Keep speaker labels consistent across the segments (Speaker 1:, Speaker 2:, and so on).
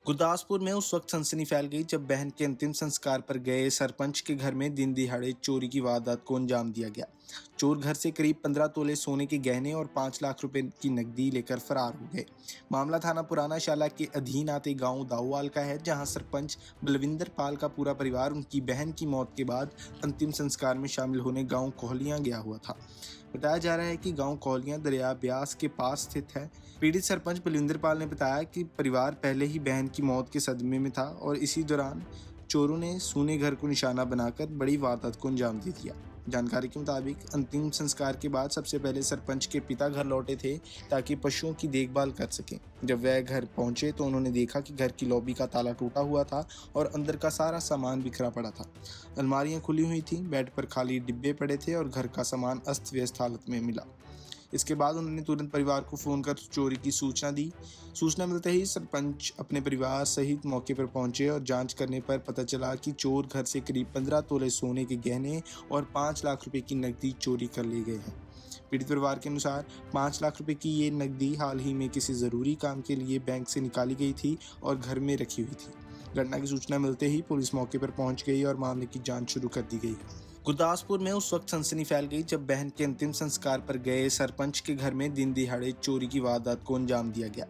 Speaker 1: गुरदासपुर में उस वक्त सनसनी फैल गई जब बहन के अंतिम संस्कार पर गए सरपंच के घर में दिन दिहाड़े चोरी की वारदात को अंजाम दिया गया। चोर घर से करीब 15 तोले सोने के गहने और 5 लाख रुपए की नकदी लेकर फरार हो गए। मामला थाना पुराना शाला के अधीन आते गांव दाऊवाल का है, जहां सरपंच बलविंदर पाल का पूरा परिवार उनकी बहन की मौत के बाद अंतिम संस्कार में शामिल होने गाँव कोहलियां गया हुआ था। बताया जा रहा है कि गांव कोहलियां दरिया ब्यास के पास स्थित है। पीड़ित सरपंच बलविंदर पाल ने बताया कि परिवार पहले ही बहन की मौत के सदमे में था और इसी दौरान चोरों ने सूने घर को निशाना बनाकर बड़ी वारदात को अंजाम दे दिया। जानकारी के मुताबिक अंतिम संस्कार के बाद सबसे पहले सरपंच के पिता घर लौटे थे ताकि पशुओं की देखभाल कर सकें। जब वह घर पहुंचे तो उन्होंने देखा कि घर की लॉबी का ताला टूटा हुआ था और अंदर का सारा सामान बिखरा पड़ा था। अलमारियां खुली हुई थीं, बेड पर खाली डिब्बे पड़े थे और घर का सामान अस्त व्यस्त हालत में मिला। इसके बाद उन्होंने तुरंत परिवार को फोन कर चोरी की सूचना दी। सूचना मिलते ही सरपंच अपने परिवार सहित मौके पर पहुंचे और जांच करने पर पता चला कि चोर घर से करीब 15 तोले सोने के गहने और 5 लाख रुपए की नकदी चोरी कर ले गए हैं। पीड़ित परिवार के अनुसार 5 लाख रुपए की ये नकदी हाल ही में किसी जरूरी काम के लिए बैंक से निकाली गई थी और घर में रखी हुई थी। घटना की सूचना मिलते ही पुलिस मौके पर पहुंच गई और मामले की जांच शुरू कर दी गई। गुरदासपुर में उस वक्त सनसनी फैल गई जब बहन के अंतिम संस्कार पर गए सरपंच के घर में दिन दिहाड़े चोरी की वारदात को अंजाम दिया गया।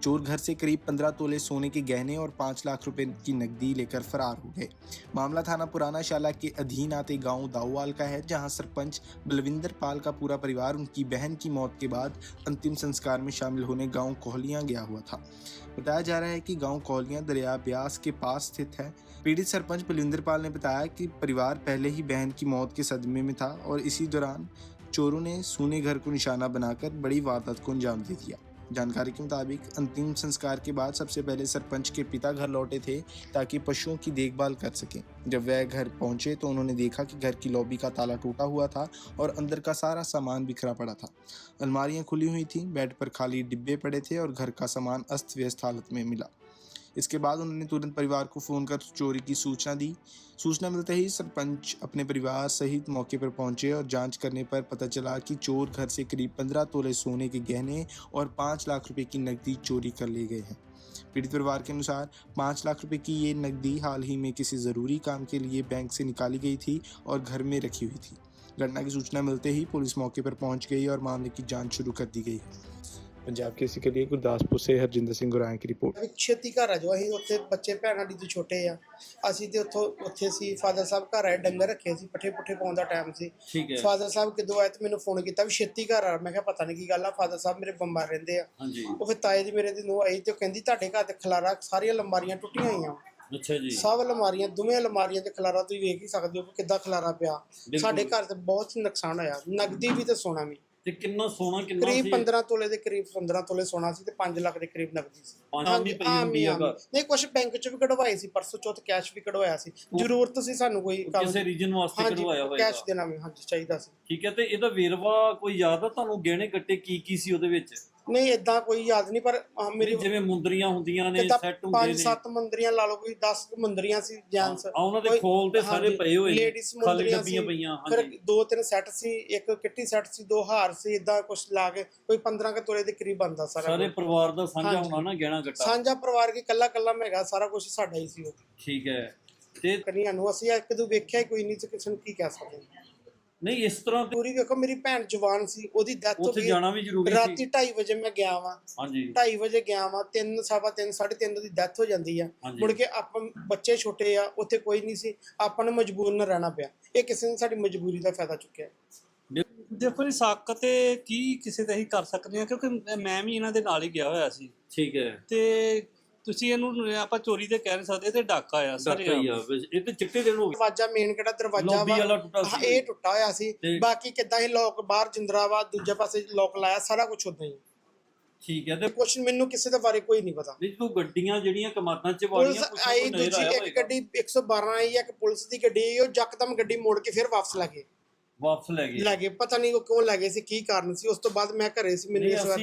Speaker 1: चोर घर से करीब 15 तोले सोने के गहने और 5 लाख रुपए की नकदी लेकर फरार हो गए। मामला थाना पुराना शाला के अधीन आते गांव दाऊवाल का है, जहां सरपंच बलविंदर पाल का पूरा परिवार उनकी बहन की मौत के बाद अंतिम संस्कार में शामिल होने गाँव कोहलियां गया हुआ था। बताया जा रहा है कि गांव कोहलियां दरिया ब्यास के पास स्थित है। पीड़ित सरपंच बलविंदर पाल ने बताया कि परिवार पहले ही बहन की मौत के सदमे में था और इसी दौरान चोरों ने सूने घर को निशाना बनाकर बड़ी वारदात को अंजाम दे दिया। जानकारी के मुताबिक अंतिम संस्कार के बाद सबसे पहले सरपंच के पिता घर लौटे थे ताकि पशुओं की देखभाल कर सकें। जब वह घर पहुंचे तो उन्होंने देखा कि घर की लॉबी का ताला टूटा हुआ था और अंदर का सारा सामान बिखरा पड़ा था। अलमारियां खुली हुई थीं, बेड पर खाली डिब्बे पड़े थे और घर का सामान अस्त व्यस्त हालत में मिला। इसके बाद उन्होंने तुरंत परिवार को फोन कर चोरी की सूचना दी। सूचना मिलते ही सरपंच अपने परिवार सहित मौके पर पहुंचे और जांच करने पर पता चला कि चोर घर से करीब 15 तोले सोने के गहने और 5 लाख रुपए की नकदी चोरी कर ले गए हैं। पीड़ित परिवार के अनुसार 5 लाख रुपए की ये नकदी हाल ही में किसी जरूरी काम के लिए बैंक से निकाली गई थी और घर में रखी हुई थी। घटना की सूचना मिलते ही पुलिस मौके पर पहुंच गई और मामले की जांच शुरू कर दी गई। पंजाब केसी के लिए गुरदासपुर से हरजिंदर ਸਿੰਘ ਗੁਰਾਇਆ की रिपोर्ट।
Speaker 2: ਛੇਤੀ ਘਰ ਆ ਜੋ ਅਸੀਂ ਉੱਥੇ ਬੱਚੇ ਭੈਣ ਸਾਡੀ ਤੋਂ ਛੋਟੇ ਆ। ਅਸੀਂ ਤੇ ਉੱਥੇ ਸੀ ਫਾਦਰ ਸਾਹਿਬ ਘਰ ਆਏ, ਡੰਗਰ ਰੱਖੇ ਸੀ, ਪੱਠੇ ਪੁੱਠੇ ਪਾਉਣ ਦਾ ਟਾਈਮ ਸੀ।
Speaker 3: ਠੀਕ ਹੈ।
Speaker 2: ਫਾਦਰ ਸਾਹਿਬ ਕਿਦੋਂ ਆਏ ਤੇ ਮੈਨੂੰ ਫੋਨ ਕੀਤਾ ਵੀ ਛੇਤੀ ਘਰ ਆ। ਮੈਂ ਕਿਹਾ ਪਤਾ ਨਹੀਂ ਕੀ ਗੱਲ ਆ, ਫਾਦਰ ਸਾਹਿਬ ਮੇਰੇ ਬਿਮਾਰ ਰਹਿੰਦੇ ਆ।
Speaker 3: ਹਾਂਜੀ।
Speaker 2: ਉਹ ਫਿਰ ਤਾਏ ਦੀ ਮੇਰੇ ਦੀ ਨੂੰਹ ਆਈ ਤੇ ਉਹ ਕਹਿੰਦੀ ਤੁਹਾਡੇ ਘਰ ਤੇ ਖਲਾਰਾ ਸਾਰੀਆਂ ਅਲਮਾਰੀਆਂ ਟੁੱਟੀਆਂ ਹੋਈਆਂ।
Speaker 3: ਅੱਛਾ ਜੀ।
Speaker 2: ਸਭ ਅਲਮਾਰੀਆਂ, ਦੋਵੇਂ ਅਲਮਾਰੀਆਂ ਤੇ ਖਲਾਰਾ ਤੁਸੀਂ ਵੇਖ ਹੀ ਸਕਦੇ ਹੋ ਕਿ ਕਿੱਦਾਂ ਖਲਾਰਾ ਪਿਆ। ਸਾਡੇ ਘਰ ਤੇ ਬਹੁਤ ਨੁਕਸਾਨ ਹੋਇਆ, ਨਗਦੀ ਵੀ ਤੇ ਸੋਨਾ ਵੀ।
Speaker 3: ਤੇ ਕਿੰਨਾ ਸੋਨਾ ਕਿੰਨਾ ਸੀ?
Speaker 2: ਕਰੀਬ 15 ਤੋਲੇ ਦੇ ਕਰੀਬ 15 ਤੋਲੇ ਸੋਨਾ ਸੀ ਤੇ 5 ਲੱਖ ਦੇ ਕਰੀਬ ਨਗਦੀ ਸੀ। ਨਹੀਂ ਕੁਝ ਬੈਂਕ ਚ ਵੀ ਕਢਵਾਏ ਸੀ, ਪਰਸੋਂ ਚੌਥ ਕੈਸ਼ ਵੀ ਕਢਵਾਇਆ ਸੀ। ਜ਼ਰੂਰਤ ਸੀ ਸਾਨੂੰ ਕੋਈ
Speaker 3: ਕਿਸੇ ਰੀਜਨ ਵਾਸਤੇ ਕਢਵਾਇਆ ਹੋਇਆ
Speaker 2: ਕੈਸ਼ ਦੇਣਾ ਵੀ ਹਾਂਜੀ ਚਾਹੀਦਾ ਸੀ।
Speaker 3: ਠੀਕ ਹੈ। ਤੇ ਇਹਦਾ ਵੇਰਵਾ ਕੋਈ ਯਾਦ ਆ ਤੁਹਾਨੂੰ? ਗਹਿਣੇ ਗੱਟੇ ਕੀ ਸੀ ਉਹਦੇ ਵਿੱਚ?
Speaker 2: ਨਹੀਂ ਇਦਾਂ ਕੋਈ ਯਾਦ ਨਹੀਂ, ਪਰ ਮੇਰੀ
Speaker 3: ਜਿਵੇਂ ਮੁੰਦਰੀਆਂ ਹੁੰਦੀਆਂ ਨੇ, ਸੈੱਟ ਹੁੰਦੇ ਨੇ,
Speaker 2: 5-7 ਮੁੰਦਰੀਆਂ ਲਾ ਲਓ, ਕੋਈ 10 ਮੁੰਦਰੀਆਂ ਸੀ ਜੈਂਟਸ।
Speaker 3: ਉਹਨਾਂ ਦੇ ਖੋਲ ਤੇ ਸਾਰੇ ਪਏ ਹੋਏ,
Speaker 2: ਲੇਡੀਜ਼ ਮੁੰਦਰੀਆਂ ਪਈਆਂ। ਫਿਰ 2-3 ਸੈੱਟ ਸੀ, ਇੱਕ ਕਿੱਟੀ ਸੈੱਟ ਸੀ, 2 ਹਾਰ ਸੀ, ਇਦਾਂ ਕੁਝ ਲਾ ਕੇ ਕੋਈ 15 ਤੋਲੇ ਦੇ ਕਰੀਬ ਬਣਦਾ ਸਾਰਾ।
Speaker 3: ਸਾਰੇ ਪਰਿਵਾਰ ਦਾ ਸਾਂਝਾ ਹੋਣਾ ਨਾ ਗਹਿਣਾ ਗੱਟਾ?
Speaker 2: ਸਾਂਝਾ ਪਰਿਵਾਰ ਕੀ ਕੱਲਾ ਹੈਗਾ, ਸਾਰਾ ਕੁਝ ਸਾਡਾ ਹੀ ਸੀ ਉਹ।
Speaker 3: ਠੀਕ ਹੈ। ਤੇ
Speaker 2: ਕਨੀਆਂ ਨੂੰ ਅਸੀਂ ਕਦੋਂ ਵੇਖਿਆ ਕੋਈ ਨਹੀਂ ਤੇ ਕਿਸੇ ਨੂੰ ਕੀ ਕਹਿ ਸਕਦੇ।
Speaker 3: ਨਹੀਂ ਇਸ ਤਰ੍ਹਾਂ
Speaker 2: ਪੂਰੀ ਵੇਖੋ, ਮੇਰੀ ਭੈਣ ਜਵਾਨ ਸੀ, ਉਹਦੀ ਡੈਥ ਹੋ ਗਈ।
Speaker 3: ਜਾਣਾ ਵੀ ਜ਼ਰੂਰੀ ਸੀ।
Speaker 2: ਰਾਤੀ 2:30 ਵਜੇ ਮੈਂ ਗਿਆ ਵਾਂ।
Speaker 3: ਹਾਂਜੀ।
Speaker 2: 2:30 ਵਜੇ ਗਿਆ ਵਾਂ, 3, 3:15, 3:30 ਦੀ ਡੈਥ ਹੋ ਜਾਂਦੀ ਆ। ਮੁੜ ਕੇ ਆਪਾਂ ਬੱਚੇ ਛੋਟੇ ਆ, ਉੱਥੇ ਕੋਈ ਨਹੀਂ ਸੀ, ਆਪਾਂ ਨੂੰ ਮਜਬੂਰ ਨਾ ਰਹਿਣਾ ਪਿਆ। ਇਹ ਕਿਸੇ ਨੇ ਸਾਡੀ ਮਜਬੂਰੀ ਦਾ ਫਾਇਦਾ ਚੁੱਕਿਆ।
Speaker 4: ਦੇਖੋ ਜੀ, ਸ਼ੱਕ ਤੇ ਕੀ ਕਿਸੇ ਤੇ ਅਸੀਂ ਕਰ ਸਕਦੇ ਹਾਂ, ਕਿਉਂਕਿ ਮੈਂ ਵੀ ਇਹਨਾਂ ਦੇ ਨਾਲ ਹੀ ਗਿਆ ਹੋਇਆ ਸੀ।
Speaker 3: ਠੀਕ ਹੈ।
Speaker 4: ਤੇ ਤੁਸੀਂ ਇਹਨੂੰ ਆਪਾਂ ਚੋਰੀ ਤੇ ਕਹਿ ਨਹੀਂ ਸਕਦੇ, ਤੇ ਡਾਕਾ ਆ ਸਰ।
Speaker 3: ਇਹ ਤੇ ਚਿੱਟੇ ਦਿਨ ਹੋ ਗਏ।
Speaker 2: ਦਰਵਾਜ਼ਾ ਮੇਨ ਕਿਹੜਾ ਦਰਵਾਜ਼ਾ ਵਾ ਇਹ ਟੁੱਟਾ ਹੋਇਆ ਸੀ, ਬਾਕੀ ਕਿੱਦਾਂ ਹੀ ਲੋਕ ਬਾਹਰ ਜਿੰਦਰਾ ਵਾ, ਦੂਜੇ ਪਾਸੇ ਲੋਕ ਲਾਇਆ, ਸਾਰਾ ਕੁਝ ਉਦਾਂ ਹੀ। ਠੀਕ ਹੈ। ਤੇ ਕੁਛ ਮੈਨੂੰ ਕਿਸੇ ਦੇ ਬਾਰੇ ਕੋਈ ਨਹੀਂ ਪਤਾ।
Speaker 3: ਨਹੀਂ ਤੂੰ ਗੱਡੀਆਂ ਜਿਹੜੀਆਂ ਕਮਾਤਾਂ ਚ ਵਾਲੀਆਂ
Speaker 2: ਪੁਲਿਸ ਆਈ, ਦੂਜੀ ਇੱਕ ਗੱਡੀ 112 ਆਈ, ਇੱਕ ਪੁਲਿਸ ਦੀ ਗੱਡੀ ਆਈ, ਉਹ ਯਕਦਮ ਗੱਡੀ ਮੋੜ ਕੇ ਫਿਰ ਵਾਪਸ ਲੈ ਗਏ। ਪਤਾ ਨਹੀਂ ਉਹ ਕਿਉਂ ਲੈ ਗਏ ਸੀ, ਕੀ ਕਾਰਨ ਸੀ। ਉਸ ਤੋਂ ਬਾਅਦ ਮੈਂ ਘਰੇ ਸੀ, ਮੈਨੂੰ ਇਸ ਵਾਰ